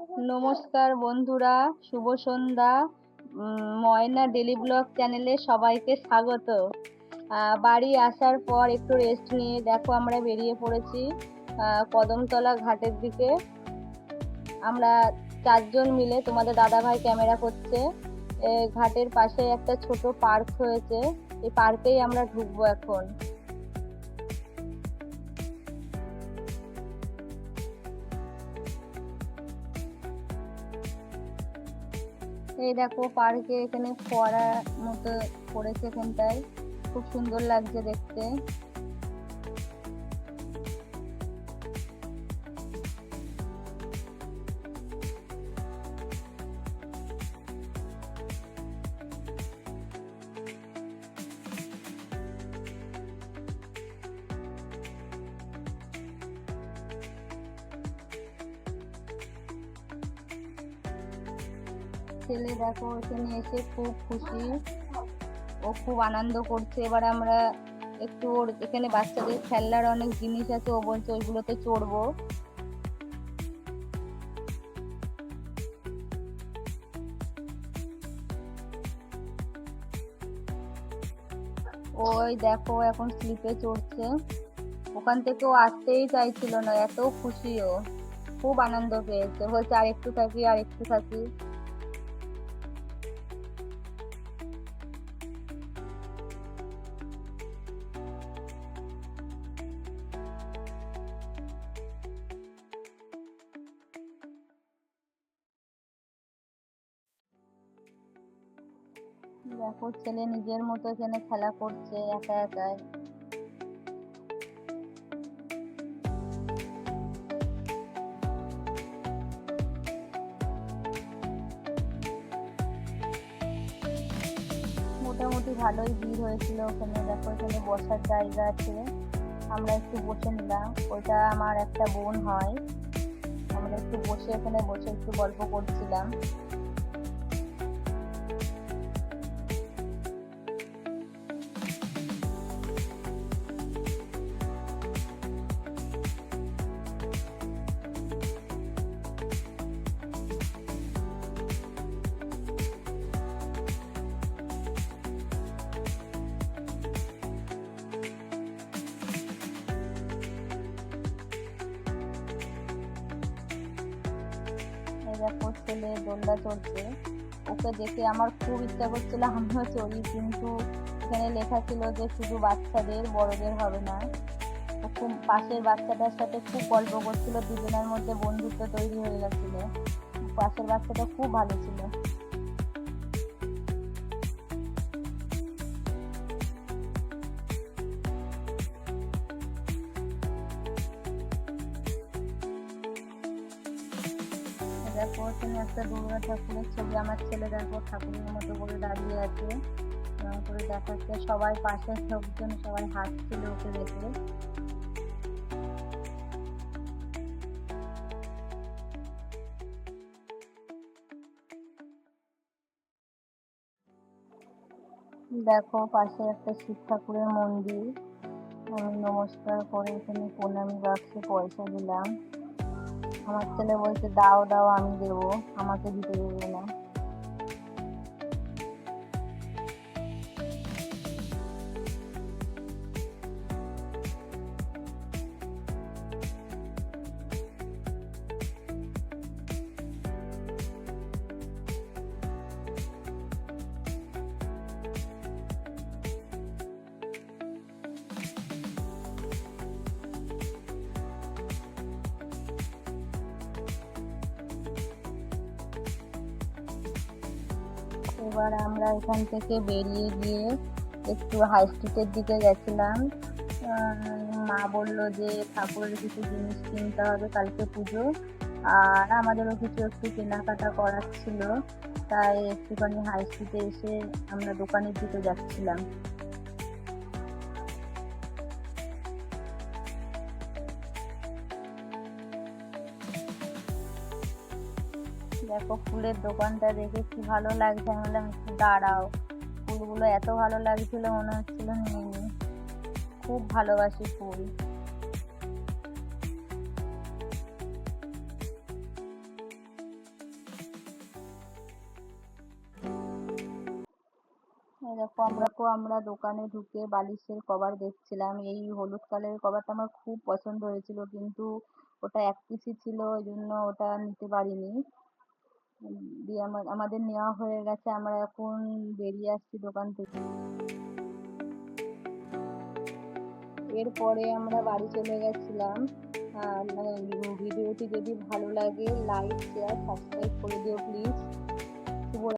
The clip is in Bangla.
নমস্কার বন্ধুরা, শুভ সন্ধ্যা। ময়না ডেলি ব্লগ চ্যানেলে সবাইকে স্বাগত। বাড়ি আসার পর একটু রেস্ট নিয়ে দেখো আমরা বেরিয়ে পড়েছি কদমতলা ঘাটের দিকে। আমরা 4জন মিলে, তোমাদের দাদাভাই ক্যামেরা করছে। ঘাটের পাশে একটা ছোট পার্ক হয়েছে, এই পার্কেই আমরা ঢুকবো এখন। এই দেখো পার্কে এখানে ফোয়ারা মতো করেছে, এখানটায় খুব সুন্দর লাগছে দেখতে। ছেলে দেখো এখানে এসে খুব খুশি, ও খুব আনন্দ করছে। এবার আমরা একটু ওর এখানে বাচ্চাদের খেলনার অনেক জিনিস আছে, ও বলছে ওইগুলোতে চড়বো। ওই দেখো এখন স্লিপে চড়ছে। ওখান থেকে ও আসতেই চাইছিল না, এত খুশি, ও খুব আনন্দ পেয়েছে, বলছে আর একটু থাকি আর একটু থাকি। দেখো ছেলে নিজের মতো এখানে খেলা করছে একা একাই। মোটামুটি ভালোই ভিড় হয়েছিল ওখানে। দেখো এখানে বসার জায়গা আছে, আমরা একটু বসে নিলাম। ওইটা আমার একটা বোন হয়, আমরা একটু বসে এখানে বসে একটু গল্প করছিলাম। দেখো ছেলে দোলনা চড়ছে, ওকে দেখে আমার খুব ইচ্ছা করছিল আমিও চড়ি, কিন্তু এখানে লেখা ছিল যে শুধু বাচ্চাদের, বড়দের হবে না। ও খুব পাশের বাচ্চাটার সাথে খুব গল্প করছিল, দুজনের মধ্যে বন্ধুত্ব তৈরি হয়ে গেছিল। পাশের বাচ্চাটা খুব ভালো ছিল। দেখো এখানে একটা দুর্গা ঠাকুরের ছবি, আমার ছেলে দেখো ঠাকুরের মতো করে দাঁড়িয়ে আছে, এরকম করে দেখাচ্ছে। সবাই পাশের লোকজন সবাই হাসছিল ওকে দেখে। দেখো পাশে একটা শিব ঠাকুরের মন্দির, আমি নমস্কার করে এখানে প্রণামী বাক্সে পয়সা দিলাম। আমার ছেলে বলছে দাও দাও আমি দেবো, আমাকে দিতে দেবে না। এবার আমরা এখান থেকে বেরিয়ে গিয়ে একটু হাই স্ট্রিটের দিকে গেছিলাম। মা বললো যে ঠাকুরের কিছু জিনিস কিনতে হবে, কালকে পুজো, আর আমাদেরও কিছু একটু কেনাকাটা করার ছিল, তাই একটুখানি হাই স্ট্রিটে এসে আমরা দোকানের দিকে যাচ্ছিলাম। দেখো ফুলের দোকানটা দেখে কি ভালো লাগছে, আমি বললাম একটু দাঁড়াও। ফুলগুলো এত ভালো লাগছিল, মনে হচ্ছিল নিয়ে নিই। খুব ভালোবাসি ফুল। আমরা দোকানে ঢুকে বালিশের কভার দেখছিলাম। এই হলুদ কালারের কভারটা আমার খুব পছন্দ হয়েছিল, কিন্তু ওটা এক পিসই ছিল, ওই জন্য ওটা নিতে পারিনি। দিয়ে আমাদের নেওয়া হয়ে গেছে, আমরা এখন বেরিয়ে আসছি দোকান থেকে। এরপরে আমরা বাড়ি চলে গেছিলাম। আর ভিডিওটি যদি ভালো লাগে লাইক শেয়ার সাবস্ক্রাইব করে দিও প্লিজ। শুভ